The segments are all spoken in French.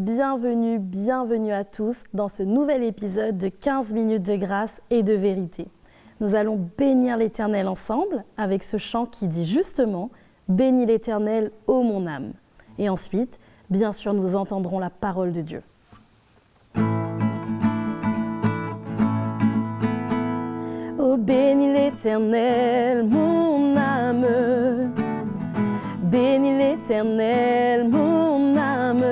bienvenue à tous dans ce nouvel épisode de 15 minutes de grâce et de vérité. Nous allons bénir l'Éternel ensemble avec ce chant qui dit justement « Bénis l'Éternel, ô mon âme ». Et ensuite, bien sûr, nous entendrons la parole de Dieu. Oh, bénis l'Éternel, mon âme. Bénis l'Éternel, mon âme.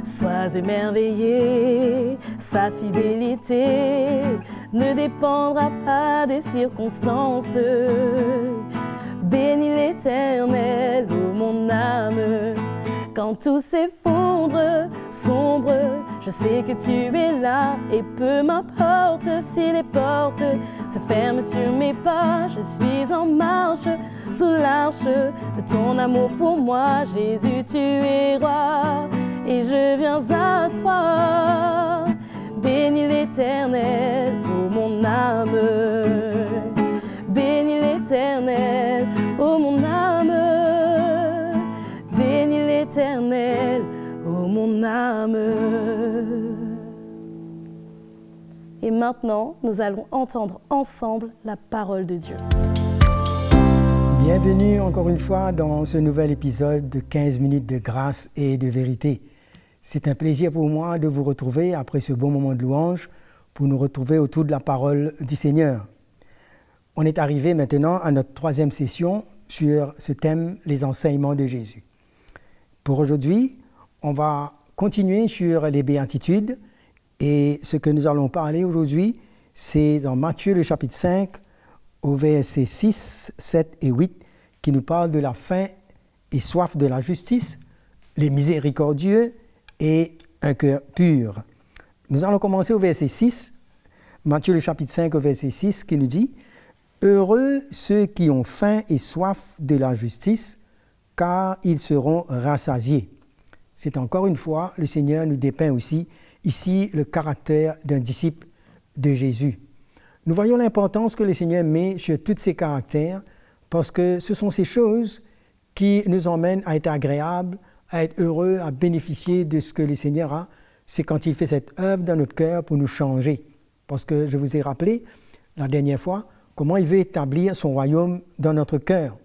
Sois émerveillé, sa fidélité ne dépendra pas des circonstances. Bénis l'Éternel, ô mon âme. Quand tout s'effondre, sombre, je sais que tu es là et peu m'importe si les portes se ferment sur mes pas. Je suis en marche sous l'arche de ton amour pour moi. Jésus, tu es roi et je viens à toi. Bénis l'Éternel, ô mon âme. Bénis l'Éternel, ô mon âme. Bénis l'Éternel, ô mon âme. Et maintenant, nous allons entendre ensemble la parole de Dieu. Bienvenue encore une fois dans ce nouvel épisode de 15 minutes de grâce et de vérité. C'est un plaisir pour moi de vous retrouver après ce bon moment de louange pour nous retrouver autour de la parole du Seigneur. On est arrivé maintenant à notre troisième session sur ce thème, les enseignements de Jésus. Pour aujourd'hui, on va continuer sur les béatitudes et ce que nous allons parler aujourd'hui, c'est dans Matthieu le chapitre 5 au verset 6, 7 et 8 qui nous parle de la faim et soif de la justice, les miséricordieux et un cœur pur. Nous allons commencer au verset 6, Matthieu le chapitre 5 au verset 6 qui nous dit « Heureux ceux qui ont faim et soif de la justice, car ils seront rassasiés. » C'est encore une fois, le Seigneur nous dépeint aussi ici le caractère d'un disciple de Jésus. Nous voyons l'importance que le Seigneur met sur tous ces caractères parce que ce sont ces choses qui nous emmènent à être agréables, à être heureux, à bénéficier de ce que le Seigneur a. C'est quand il fait cette œuvre dans notre cœur pour nous changer. Parce que je vous ai rappelé la dernière fois comment il veut établir son royaume dans notre cœur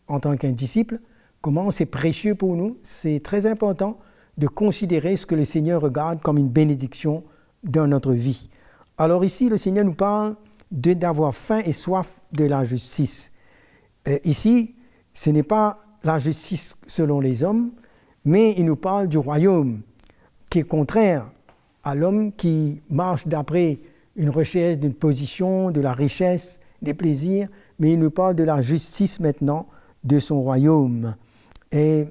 en tant qu'un disciple. Comment c'est précieux pour nous, c'est très important de considérer ce que le Seigneur regarde comme une bénédiction dans notre vie. Alors ici, le Seigneur nous parle d'avoir faim et soif de la justice. Ici, ce n'est pas la justice selon les hommes, mais il nous parle du royaume qui est contraire à l'homme qui marche d'après une recherche d'une position, de la richesse, des plaisirs, mais il nous parle de la justice maintenant de son royaume. Et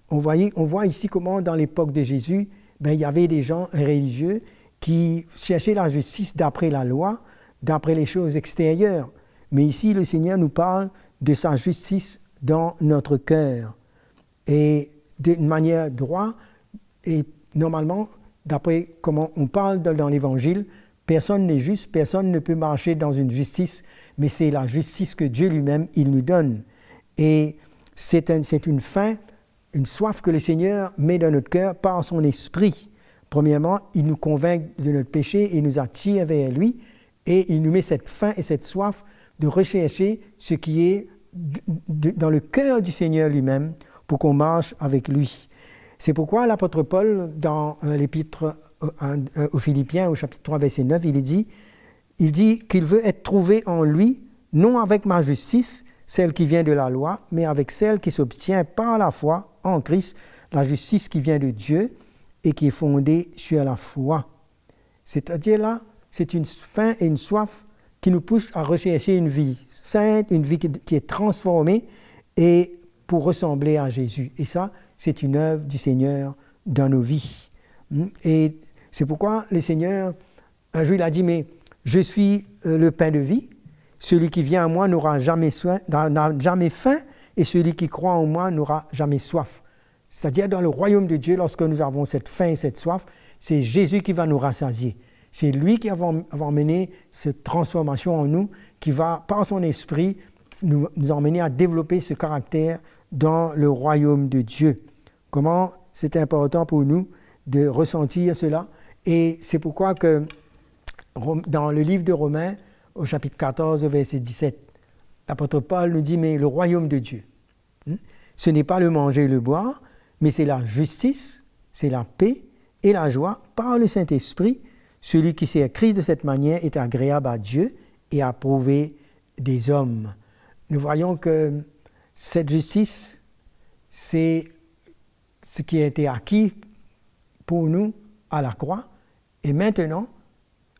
on voit ici comment dans l'époque de Jésus, il y avait des gens religieux qui cherchaient la justice d'après la loi, d'après les choses extérieures. Mais ici, le Seigneur nous parle de sa justice dans notre cœur. Et d'une manière droite, et normalement, d'après comment on parle dans l'Évangile, personne n'est juste, personne ne peut marcher dans une justice, mais c'est la justice que Dieu lui-même, il nous donne. Et c'est une faim, une soif que le Seigneur met dans notre cœur par son esprit. Premièrement, il nous convainc de notre péché, il nous attire vers lui et il nous met cette faim et cette soif de rechercher ce qui est dans le cœur du Seigneur lui-même pour qu'on marche avec lui. C'est pourquoi l'apôtre Paul, dans l'épître aux Philippiens, au chapitre 3, verset 9, il dit qu'il veut être trouvé en lui, non avec ma justice, celle qui vient de la loi, mais avec celle qui s'obtient par la foi en Christ, la justice qui vient de Dieu et qui est fondée sur la foi. C'est-à-dire là, c'est une faim et une soif qui nous pousse à rechercher une vie sainte, une vie qui est transformée et pour ressembler à Jésus. Et ça, c'est une œuvre du Seigneur dans nos vies. Et c'est pourquoi le Seigneur, un jour, il a dit, mais je suis le pain de vie. Celui qui vient à moi n'aura jamais faim, et celui qui croit en moi n'aura jamais soif. C'est-à-dire, dans le royaume de Dieu, lorsque nous avons cette faim et cette soif, c'est Jésus qui va nous rassasier. C'est lui qui va emmener cette transformation en nous, qui va, par son esprit, nous emmener à développer ce caractère dans le royaume de Dieu. Comment c'est important pour nous de ressentir cela. Et c'est pourquoi que dans le livre de Romains, au chapitre 14, verset 17, l'apôtre Paul nous dit, mais le royaume de Dieu, ce n'est pas le manger et le boire, mais c'est la justice, c'est la paix et la joie par le Saint-Esprit. Celui qui sert Christ de cette manière est agréable à Dieu et approuvé des hommes. Nous voyons que cette justice, c'est ce qui a été acquis pour nous à la croix. Et maintenant,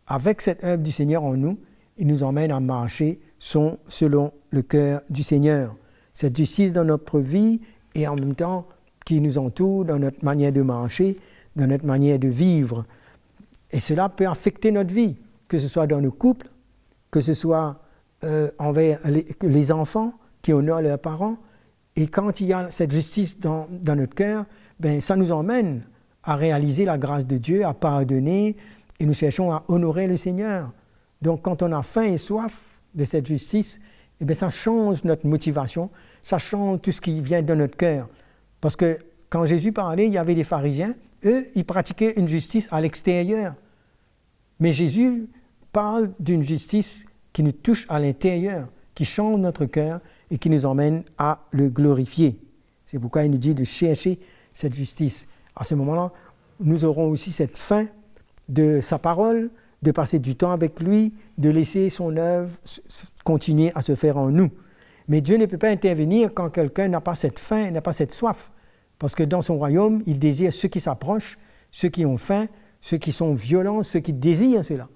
avec cette œuvre du Seigneur en nous, il nous emmène à marcher selon le cœur du Seigneur. Cette justice dans notre vie et en même temps qui nous entoure dans notre manière de marcher, dans notre manière de vivre. Et cela peut affecter notre vie, que ce soit dans nos couples, que ce soit envers les enfants qui honorent leurs parents. Et quand il y a cette justice dans notre cœur, ben, ça nous emmène à réaliser la grâce de Dieu, à pardonner, et nous cherchons à honorer le Seigneur. Donc quand on a faim et soif de cette justice, eh bien, ça change notre motivation, ça change tout ce qui vient de notre cœur. Parce que quand Jésus parlait, il y avait des pharisiens, eux, ils pratiquaient une justice à l'extérieur. Mais Jésus parle d'une justice qui nous touche à l'intérieur, qui change notre cœur et qui nous emmène à le glorifier. C'est pourquoi il nous dit de chercher cette justice. À ce moment-là, nous aurons aussi cette faim de sa parole, de passer du temps avec lui, de laisser son œuvre continuer à se faire en nous. Mais Dieu ne peut pas intervenir quand quelqu'un n'a pas cette faim, n'a pas cette soif. Parce que dans son royaume, il désire ceux qui s'approchent, ceux qui ont faim, ceux qui sont violents, ceux qui désirent cela.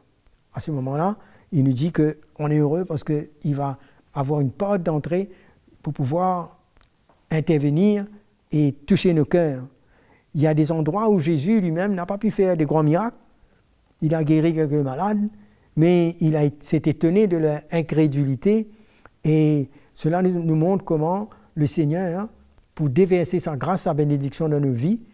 À ce moment-là, il nous dit qu'on est heureux parce qu'il va avoir une porte d'entrée pour pouvoir intervenir et toucher nos cœurs. Il y a des endroits où Jésus lui-même n'a pas pu faire des grands miracles. Il a guéri quelques malades, mais s'est étonné de leur incrédulité. Et cela nous montre comment le Seigneur, pour déverser sa grâce, sa bénédiction dans nos vies,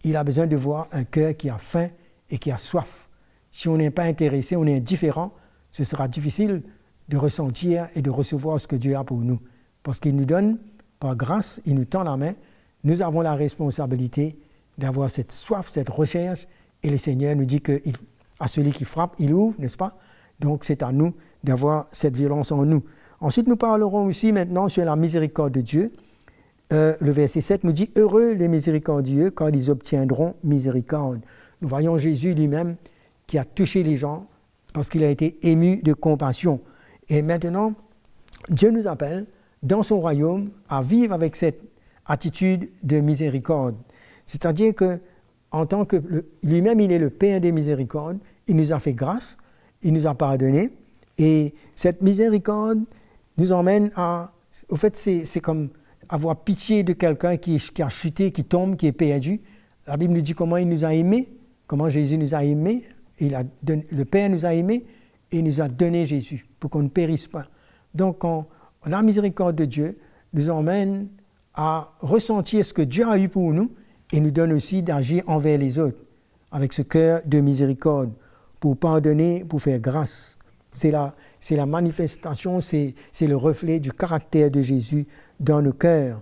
il a besoin de voir un cœur qui a faim et qui a soif. Si on n'est pas intéressé, on est indifférent, ce sera difficile de ressentir et de recevoir ce que Dieu a pour nous. Parce qu'il nous donne, par grâce, il nous tend la main. Nous avons la responsabilité d'avoir cette soif, cette recherche. Et le Seigneur nous dit qu'à celui qui frappe, il ouvre, n'est-ce pas? Donc c'est à nous d'avoir cette violence en nous. Ensuite, nous parlerons aussi maintenant sur la miséricorde de Dieu. Le verset 7 nous dit « Heureux les miséricordieux, car ils obtiendront miséricorde ». Nous voyons Jésus lui-même qui a touché les gens parce qu'il a été ému de compassion. Et maintenant, Dieu nous appelle dans son royaume à vivre avec cette attitude de miséricorde. C'est-à-dire qu'en tant que lui-même, il est le Père des miséricordes, il nous a fait grâce, il nous a pardonné. Et cette miséricorde nous emmène à... Au fait, c'est comme avoir pitié de quelqu'un qui a chuté, qui tombe, qui est perdu. La Bible nous dit comment il nous a aimés, comment Jésus nous a aimés. Le Père nous a aimés et il nous a donné Jésus pour qu'on ne périsse pas. Donc, la miséricorde de Dieu nous emmène à ressentir ce que Dieu a eu pour nous et nous donne aussi d'agir envers les autres avec ce cœur de miséricorde pour pardonner, pour faire grâce. C'est la manifestation, c'est le reflet du caractère de Jésus dans nos cœurs.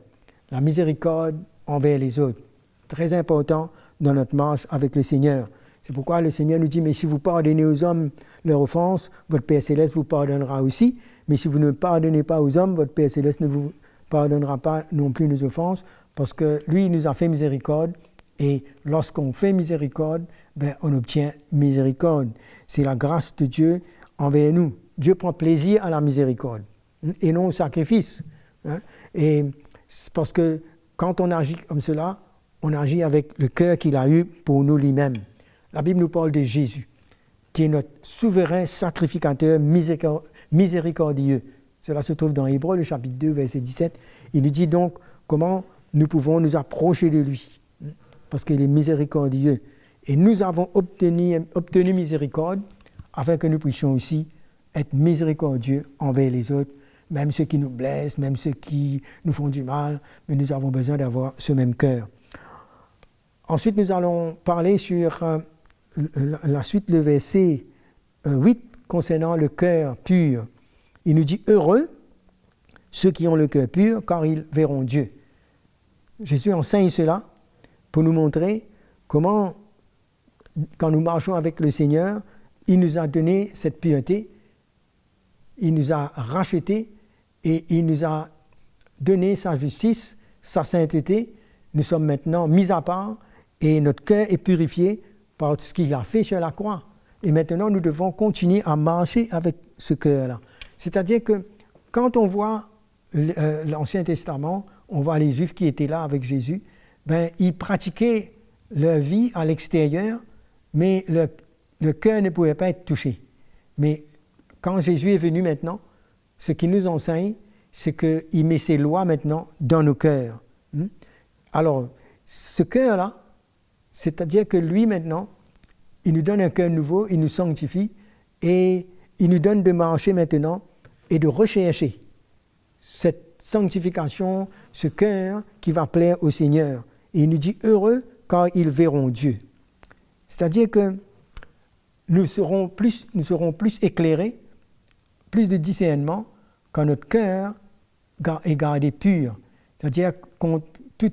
La miséricorde envers les autres. Très important dans notre marche avec le Seigneur. C'est pourquoi le Seigneur nous dit, mais si vous pardonnez aux hommes leurs offenses, votre Père Céleste vous pardonnera aussi. Mais si vous ne pardonnez pas aux hommes, votre Père Céleste ne vous pardonnera pas non plus nos offenses, parce que lui, il nous a fait miséricorde. Et lorsqu'on fait miséricorde, on obtient miséricorde. C'est la grâce de Dieu envers nous. Dieu prend plaisir à la miséricorde et non au sacrifice. Et c'est parce que quand on agit comme cela, on agit avec le cœur qu'il a eu pour nous lui-même. La Bible nous parle de Jésus, qui est notre souverain sacrificateur miséricordieux. Cela se trouve dans Hébreux, le chapitre 2, verset 17. Il nous dit donc comment nous pouvons nous approcher de lui, parce qu'il est miséricordieux. Et nous avons obtenu miséricorde afin que nous puissions aussi être miséricordieux envers les autres, même ceux qui nous blessent, même ceux qui nous font du mal, mais nous avons besoin d'avoir ce même cœur. Ensuite, nous allons parler sur la suite, le verset 8, concernant le cœur pur. Il nous dit « Heureux ceux qui ont le cœur pur, car ils verront Dieu ». Jésus enseigne cela pour nous montrer comment, quand nous marchons avec le Seigneur, il nous a donné cette pureté, il nous a rachetés et il nous a donné sa justice, sa sainteté. Nous sommes maintenant mis à part et notre cœur est purifié par ce qu'il a fait sur la croix. Et maintenant, nous devons continuer à marcher avec ce cœur-là. C'est-à-dire que quand on voit l'Ancien Testament, on voit les Juifs qui étaient là avec Jésus, ils pratiquaient leur vie à l'extérieur, mais le cœur ne pouvait pas être touché. Mais quand Jésus est venu maintenant, ce qu'il nous enseigne, c'est qu'il met ses lois maintenant dans nos cœurs. Alors, ce cœur-là, c'est-à-dire que lui maintenant, il nous donne un cœur nouveau, il nous sanctifie et il nous donne de marcher maintenant et de rechercher cette sanctification, ce cœur qui va plaire au Seigneur. Et il nous dit « heureux car ils verront Dieu ». C'est-à-dire que nous serons plus éclairés, plus de discernement quand notre cœur est gardé pur. C'est-à-dire contre tout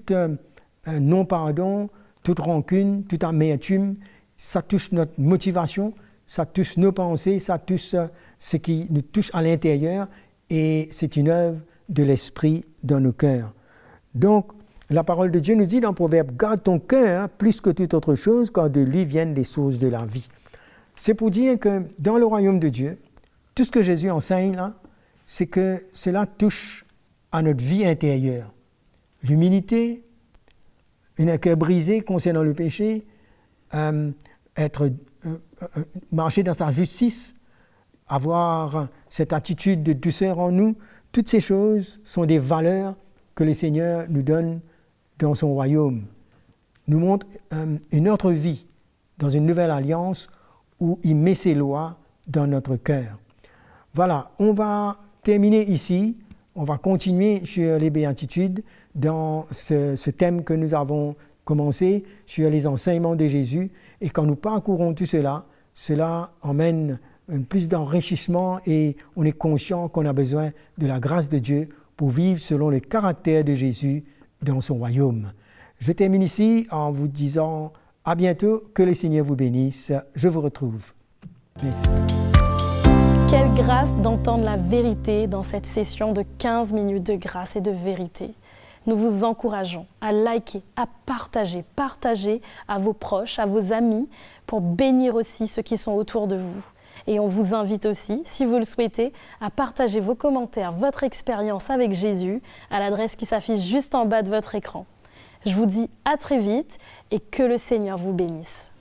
non-pardon, toute rancune, toute amertume, ça touche notre motivation, ça touche nos pensées, ça touche ce qui nous touche à l'intérieur et c'est une œuvre de l'Esprit dans nos cœurs. Donc, la parole de Dieu nous dit dans Proverbe, « Garde ton cœur plus que toute autre chose, car de lui viennent les sources de la vie. » C'est pour dire que dans le royaume de Dieu, tout ce que Jésus enseigne là, c'est que cela touche à notre vie intérieure. L'humilité, un cœur brisé concernant le péché, marcher dans sa justice, avoir cette attitude de douceur en nous, toutes ces choses sont des valeurs que le Seigneur nous donne dans son royaume, nous montre une autre vie dans une nouvelle alliance où il met ses lois dans notre cœur. Voilà, on va terminer ici, on va continuer sur les béatitudes dans ce thème que nous avons commencé sur les enseignements de Jésus et quand nous parcourons tout cela, cela emmène plus d'enrichissement et on est conscient qu'on a besoin de la grâce de Dieu pour vivre selon le caractère de Jésus dans son royaume. Je termine ici en vous disant à bientôt, que le Seigneur vous bénisse. Je vous retrouve. Merci. Quelle grâce d'entendre la vérité dans cette session de 15 minutes de grâce et de vérité. Nous vous encourageons à liker, à partager à vos proches, à vos amis, pour bénir aussi ceux qui sont autour de vous. Et on vous invite aussi, si vous le souhaitez, à partager vos commentaires, votre expérience avec Jésus à l'adresse qui s'affiche juste en bas de votre écran. Je vous dis à très vite et que le Seigneur vous bénisse.